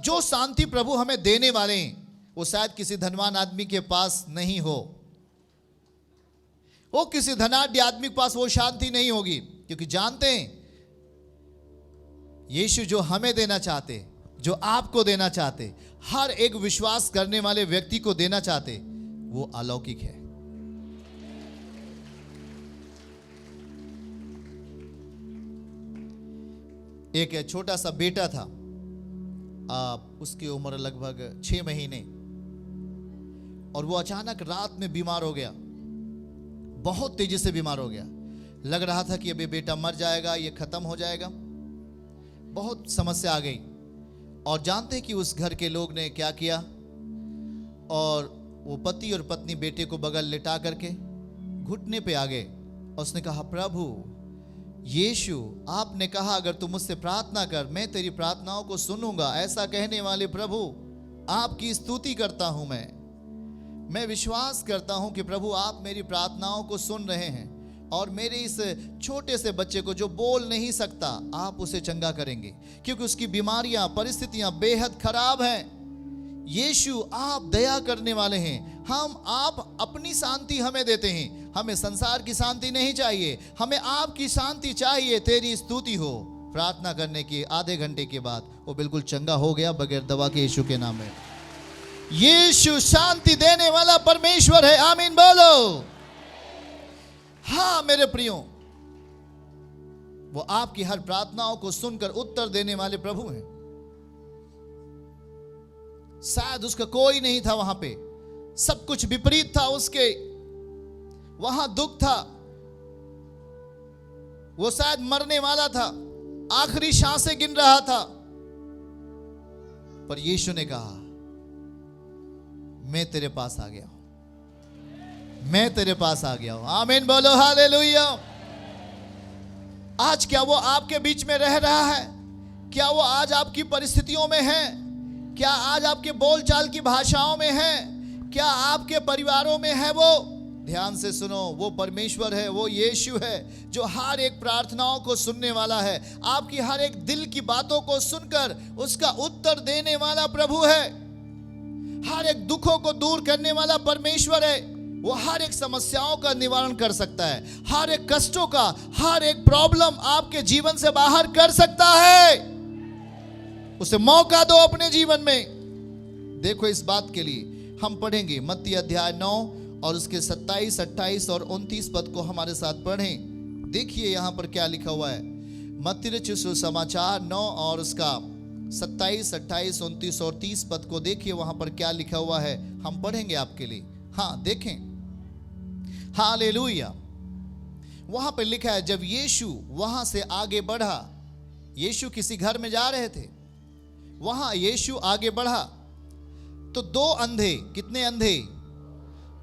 जो शांति प्रभु हमें देने वाले हैं वो शायद किसी धनवान आदमी के पास नहीं हो, वो किसी धनाढ्य आदमी के पास वो शांति नहीं होगी, क्योंकि जानते हैं यीशु जो हमें देना चाहते, जो आपको देना चाहते, हर एक विश्वास करने वाले व्यक्ति को देना चाहते, वो अलौकिक है। एक छोटा सा बेटा था, उसकी उम्र लगभग 6 महीने, और वो अचानक रात में बीमार हो गया, बहुत तेजी से बीमार हो गया। लग रहा था कि अभी बेटा मर जाएगा, ये खत्म हो जाएगा, बहुत समस्या आ गई। और जानते हैं कि उस घर के लोग ने क्या किया, और वो पति और पत्नी बेटे को बगल लिटा करके घुटने पे आ गए, और उसने कहा, प्रभु यीशु, आपने कहा अगर तू मुझसे प्रार्थना कर मैं तेरी प्रार्थनाओं को सुनूंगा। ऐसा कहने वाले प्रभु, आपकी स्तुति करता हूं। मैं विश्वास करता हूं कि प्रभु आप मेरी प्रार्थनाओं को सुन रहे हैं, और मेरे इस छोटे से बच्चे को जो बोल नहीं सकता, आप उसे चंगा करेंगे, क्योंकि उसकी बीमारियां, परिस्थितियां बेहद खराब हैं। यीशु आप दया करने वाले हैं, आप अपनी शांति हमें देते हैं। हमें संसार की शांति नहीं चाहिए, हमें आपकी शांति चाहिए। तेरी स्तुति हो। प्रार्थना करने के आधे घंटे के बाद वो बिल्कुल चंगा हो गया बगैर दवा के, यीशु के नाम में। यीशु शांति देने वाला परमेश्वर है। आमीन बोलो। हाँ मेरे प्रियो, वो आपकी हर प्रार्थनाओं को सुनकर उत्तर देने वाले प्रभु हैं। शायद उसका कोई नहीं था वहां पे, सब कुछ विपरीत था उसके, वहां दुख था, वो शायद मरने वाला था, आखिरी सांसें गिन रहा था, पर यीशु ने कहा, मैं तेरे पास आ गया हूं, मैं तेरे पास आ गया हूं। आमीन बोलो, हालेलुया। आज क्या वो आपके बीच में रह रहा है? क्या वो आज आपकी परिस्थितियों में है? क्या आज आपके बोलचाल की भाषाओं में है? क्या आपके परिवारों में है? वो ध्यान से सुनो, वो परमेश्वर है, वो यीशु है, जो हर एक प्रार्थनाओं को सुनने वाला है, आपकी हर एक दिल की बातों को सुनकर उसका उत्तर देने वाला प्रभु है। हर एक दुखों को दूर करने वाला परमेश्वर है। वो हर एक समस्याओं का निवारण कर सकता है, हर एक कष्टों का, हर एक प्रॉब्लम आपके जीवन से बाहर कर सकता है। उसे मौका दो अपने जीवन में। देखो, इस बात के लिए हम पढ़ेंगे मत्ती अध्याय 9 और उसके 27, 28 और 29 पद को हमारे साथ पढ़ें। देखिए यहां पर क्या लिखा हुआ है। मत्ती रचित सुसमाचार 9 और उसका 27, 28, 29 और 30 पद को देखिए, वहां पर क्या लिखा हुआ है। हम पढ़ेंगे आपके लिए। हाँ देखें, हालेलुया। वहां पर लिखा है, जब यीशु वहां से आगे बढ़ा, यीशु किसी घर में जा रहे थे, वहां यीशु आगे बढ़ा तो 2 अंधे, कितने अंधे?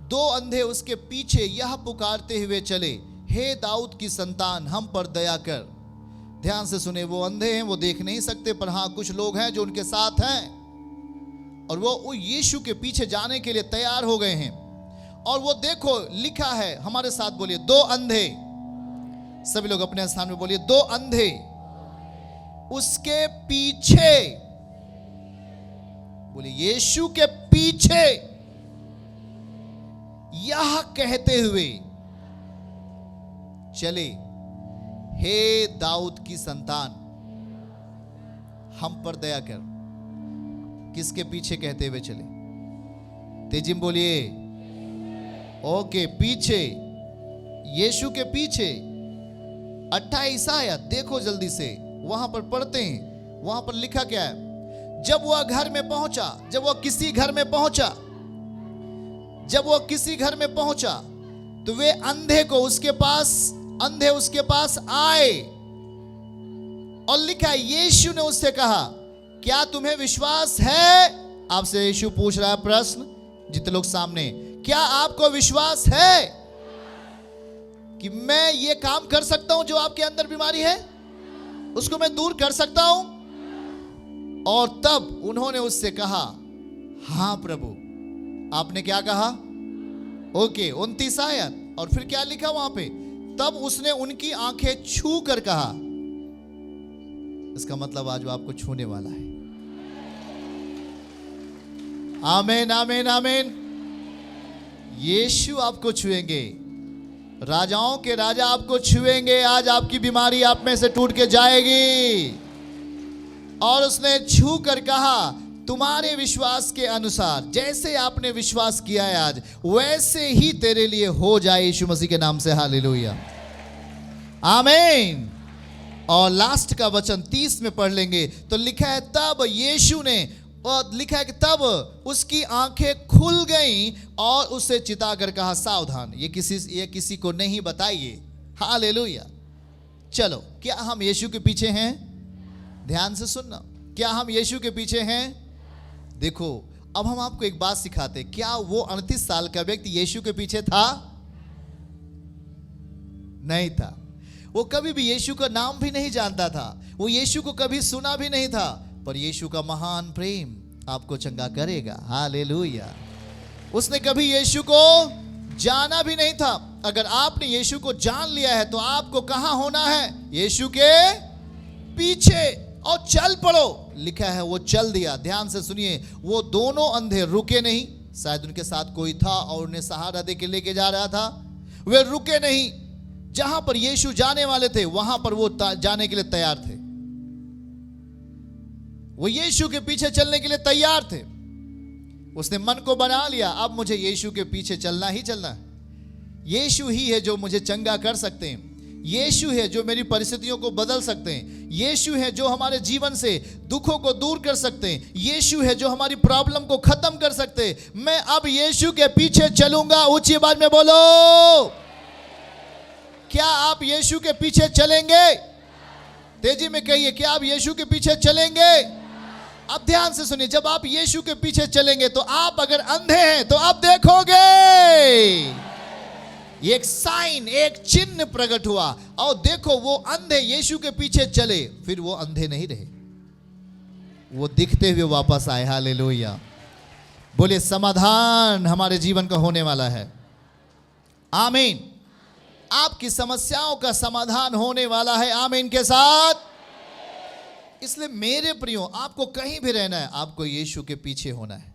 2 अंधे उसके पीछे यह पुकारते हुए चले, हे दाऊद की संतान हम पर दया कर। ध्यान से सुने, वो अंधे हैं, वो देख नहीं सकते, पर हाँ कुछ लोग हैं जो उनके साथ हैं, और वो यीशु के पीछे जाने के लिए तैयार हो गए हैं। और वो देखो लिखा है, हमारे साथ बोलिए, 2 अंधे। सभी लोग अपने स्थान में बोलिए, 2 अंधे उसके पीछे, बोलिए यीशु के पीछे यह कहते हुए चले, हे दाऊद की संतान हम पर दया कर। किसके पीछे कहते हुए चले? तेजी में बोलिए। ओके, पीछे, यीशु के पीछे। 28 आयत देखो जल्दी से, वहां पर पढ़ते हैं। वहां पर लिखा क्या है? जब वह घर में पहुंचा, जब वह किसी घर में पहुंचा, जब वह किसी घर में पहुंचा तो वे अंधे उसके पास आए, और लिखा है यीशु ने उससे कहा, क्या तुम्हें विश्वास है? आपसे यीशु पूछ रहा है प्रश्न, जितने लोग सामने, क्या आपको विश्वास है कि मैं ये काम कर सकता हूं? जो आपके अंदर बीमारी है उसको मैं दूर कर सकता हूं? और तब उन्होंने उससे कहा, हां प्रभु। आपने क्या कहा? ओके, 29 आयत। और फिर क्या लिखा वहां पे? तब उसने उनकी आंखें छू कर कहा। इसका मतलब आज वो आपको छूने वाला है। आमीन आमीन आमीन। यीशु आपको छुएंगे, राजाओं के राजा आपको छुएंगे। आज आपकी बीमारी आप में से टूट के जाएगी। और उसने छू कर कहा, तुम्हारे विश्वास के अनुसार, जैसे आपने विश्वास किया है आज, वैसे ही तेरे लिए हो जाए, यीशु मसीह के नाम से। हालेलुया आमीन। और लास्ट का वचन 30 में पढ़ लेंगे तो लिखा है, तब यीशु ने, और लिखा है कि तब उसकी आंखें खुल गईं और उसे चिताकर कहा, सावधान, ये किसी को नहीं बताइए। हालेलुया। चलो, क्या हम यीशु के पीछे हैं? ध्यान से सुनना, क्या हम यीशु के पीछे हैं? देखो, अब हम आपको एक बात सिखाते, क्या वो 38 साल का व्यक्ति यीशु के पीछे था? नहीं था। वो कभी भी यीशु का नाम भी नहीं जानता था, वो यीशु को कभी सुना भी नहीं था, पर यीशु का महान प्रेम आपको चंगा करेगा। हालेलुया। उसने कभी यीशु को जाना भी नहीं था। अगर आपने यीशु को जान लिया है तो आपको कहां होना है? यीशु के पीछे, और चल पड़ो। लिखा है वो चल दिया। ध्यान से सुनिए, वो दोनों अंधे रुके नहीं। शायद उनके साथ कोई था और उन्हें सहारा दे के लेके जा रहा था। वे रुके नहीं। जहां पर यीशु जाने वाले थे वहां पर वो जाने के लिए तैयार थे। वो यीशु के पीछे चलने के लिए तैयार थे। उसने मन को बना लिया, अब मुझे यीशु के पीछे चलना ही चलना है। यीशु ही है जो मुझे चंगा कर सकते हैं। यीशु है जो मेरी परिस्थितियों को बदल सकते हैं। यीशु है जो हमारे जीवन से दुखों को दूर कर सकते हैं। यीशु है जो हमारी प्रॉब्लम को खत्म कर सकते हैं। मैं अब यीशु के पीछे चलूंगा। ऊंची आवाज में बोलो, क्या आप यीशु के पीछे चलेंगे? तेजी में कहिए, क्या आप यीशु के पीछे चलेंगे? अब ध्यान से सुनिए, जब आप यीशु के पीछे चलेंगे तो आप अगर अंधे हैं तो आप देखोगे। एक साइन, एक चिन्ह प्रकट हुआ। और देखो, वो अंधे यीशु के पीछे चले, फिर वो अंधे नहीं रहे, वो दिखते हुए वापस आए। हालेलुया। बोले, समाधान हमारे जीवन का होने वाला है। आमीन। आपकी समस्याओं का समाधान होने वाला है। आमीन के साथ। इसलिए मेरे प्रियो, आपको कहीं भी रहना है, आपको यीशु के पीछे होना है।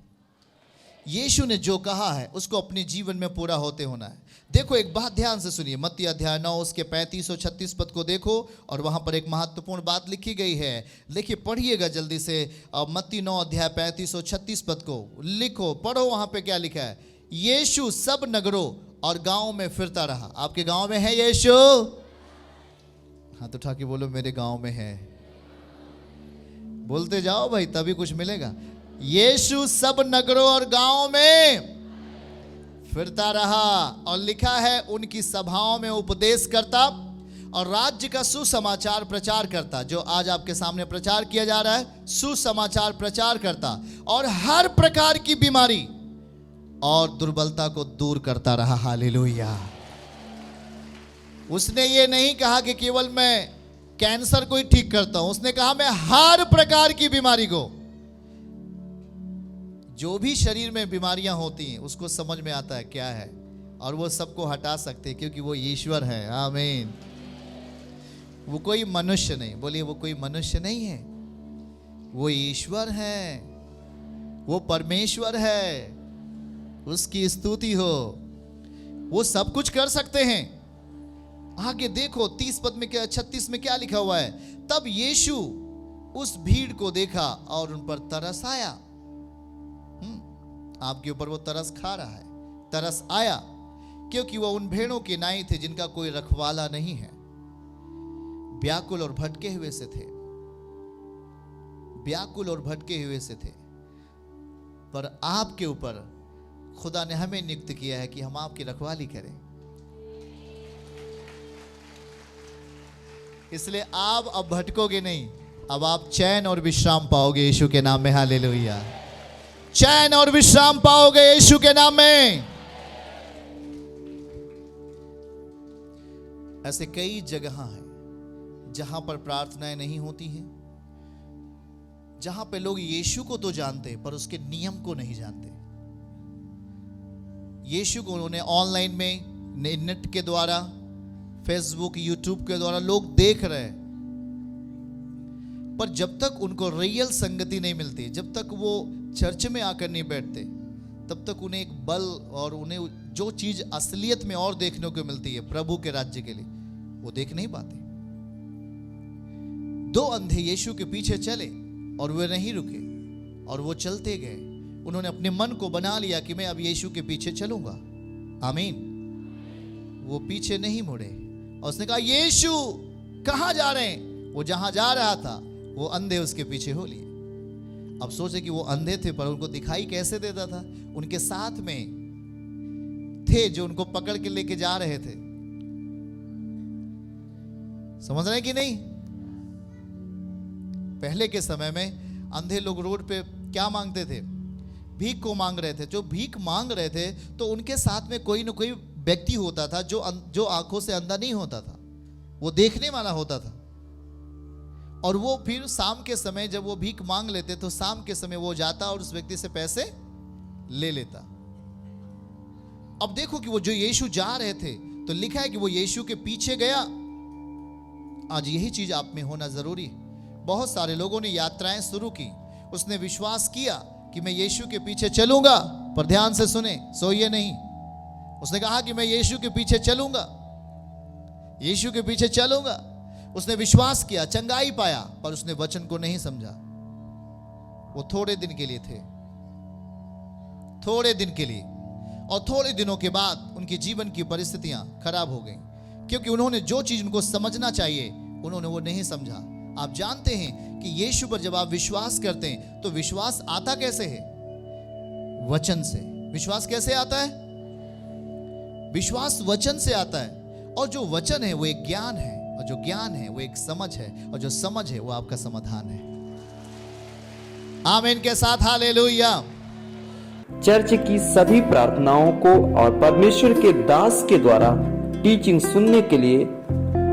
यीशु ने जो कहा है उसको अपने जीवन में पूरा होते होना है। देखो, एक बात ध्यान से सुनिए, मत्ती अध्याय 9 उसके 35 और 36 पद को देखो, और वहां पर एक महत्वपूर्ण बात लिखी गई है। देखिए, पढ़िएगा जल्दी से। मत्ती 9 अध्याय 35 और 36 पद को लिखो, पढ़ो। वहां पे क्या लिखा है? यीशु सब नगरों और गांव में फिरता रहा। आपके गांव में है यीशु? हाथ उठा के बोलो, मेरे गांव में है। बोलते जाओ भाई, तभी कुछ मिलेगा। यीशु सब नगरों और गांवों में फिरता रहा, और लिखा है उनकी सभाओं में उपदेश करता और राज्य का सुसमाचार प्रचार करता। जो आज आपके सामने प्रचार किया जा रहा है, सुसमाचार प्रचार करता, और हर प्रकार की बीमारी और दुर्बलता को दूर करता रहा। हालेलुया। उसने ये नहीं कहा कि केवल मैं कैंसर को ही ठीक करता हूं, उसने कहा मैं हर प्रकार की बीमारी को, जो भी शरीर में बीमारियां होती हैं उसको समझ में आता है क्या है, और वो सबको हटा सकते हैं, क्योंकि वो ईश्वर है। आमीन। वो कोई मनुष्य नहीं। बोलिए, वो कोई मनुष्य नहीं है, वो ईश्वर है, वो परमेश्वर है। उसकी स्तुति हो। वो सब कुछ कर सकते हैं। आगे देखो 30 पद में क्या, 36 में क्या लिखा हुआ है? तब यीशु उस भीड़ को देखा और उन पर तरस आया। आपके ऊपर वो तरस खा रहा है, तरस आया, क्योंकि वो उन भेड़ों के नाई थे जिनका कोई रखवाला नहीं है। व्याकुल और भटके हुए से थे, व्याकुल और भटके हुए से थे। पर आपके ऊपर खुदा ने हमें नियुक्त किया है कि हम आपकी रखवाली करें। इसलिए आप अब भटकोगे नहीं, अब आप चैन और विश्राम पाओगे यीशु के नाम में। हालेलुया। चैन और विश्राम पाओगे यीशु के नाम में। ऐसे कई जगह हैं जहां पर प्रार्थनाएं नहीं होती हैं, जहां पे लोग यीशु को तो जानते पर उसके नियम को नहीं जानते। यीशु को उन्होंने ऑनलाइन में, नेट के द्वारा, फेसबुक, यूट्यूब के द्वारा लोग देख रहे हैं, पर जब तक उनको रियल संगति नहीं मिलती, जब तक वो चर्च में आकर नहीं बैठते, तब तक उन्हें एक बल और उन्हें जो चीज असलियत में और देखने को मिलती है प्रभु के राज्य के लिए, वो देख नहीं पाते। 2 अंधे यीशु के पीछे चले और वे नहीं रुके और वो चलते गए। उन्होंने अपने मन को बना लिया कि मैं अब यीशु के पीछे चलूंगा। आमीन। वो पीछे नहीं मुड़े और उसने कहा, यीशु कहां जा रहे हैं? वो जहां जा रहा था वो अंधे उसके पीछे हो लिए। अब सोचे कि वो अंधे थे, पर उनको दिखाई कैसे देता था? उनके साथ में थे जो उनको पकड़ के लेके जा रहे थे। समझ रहे कि नहीं? पहले के समय में अंधे लोग रोड पे क्या मांगते थे? भीख को मांग रहे थे। जो भीख मांग रहे थे तो उनके साथ में कोई ना कोई व्यक्ति होता था जो आंखों से अंधा नहीं होता था, वो देखने वाला होता था। और वो फिर शाम के समय जब वो भीख मांग लेते तो शाम के समय वो जाता और उस व्यक्ति से पैसे ले लेता। अब देखो कि वो जो यीशु जा रहे थे तो लिखा है कि वो यीशु के पीछे गया। आज यही चीज आप में होना जरूरी है। बहुत सारे लोगों ने यात्राएं शुरू की, उसने विश्वास किया कि मैं यीशु के पीछे चलूंगा, पर ध्यान से सुने, सोइए नहीं। उसने कहा कि मैं यीशु के पीछे चलूंगा, यीशु के पीछे चलूंगा। उसने विश्वास किया, चंगाई पाया, पर उसने वचन को नहीं समझा। वो थोड़े दिन के लिए थे, थोड़े दिन के लिए, और थोड़े दिनों के बाद उनके जीवन की परिस्थितियां खराब हो गई, क्योंकि उन्होंने जो चीज उनको समझना चाहिए उन्होंने वो नहीं समझा। आप जानते हैं कि यीशु पर जब आप विश्वास करते हैं तो विश्वास आता कैसे है? वचन से। विश्वास कैसे आता है? विश्वास वचन से आता है। और जो वचन है वो एक ज्ञान है, और जो ज्ञान है वो एक समझ है, और जो समझ है वो आपका समाधान है। आमीन के साथ हालेलुया। चर्च की सभी प्रार्थनाओं को और परमेश्वर के दास के द्वारा टीचिंग सुनने के लिए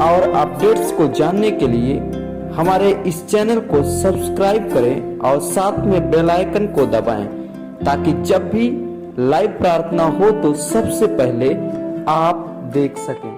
और अपडेट्स को जानने के लिए हमारे इस चैनल को सब्सक्राइब करें और साथ में बेल आइकन को दबाएं, ताकि जब भी लाइव प्रार्थना हो तो सबसे पहले आप देख सकें।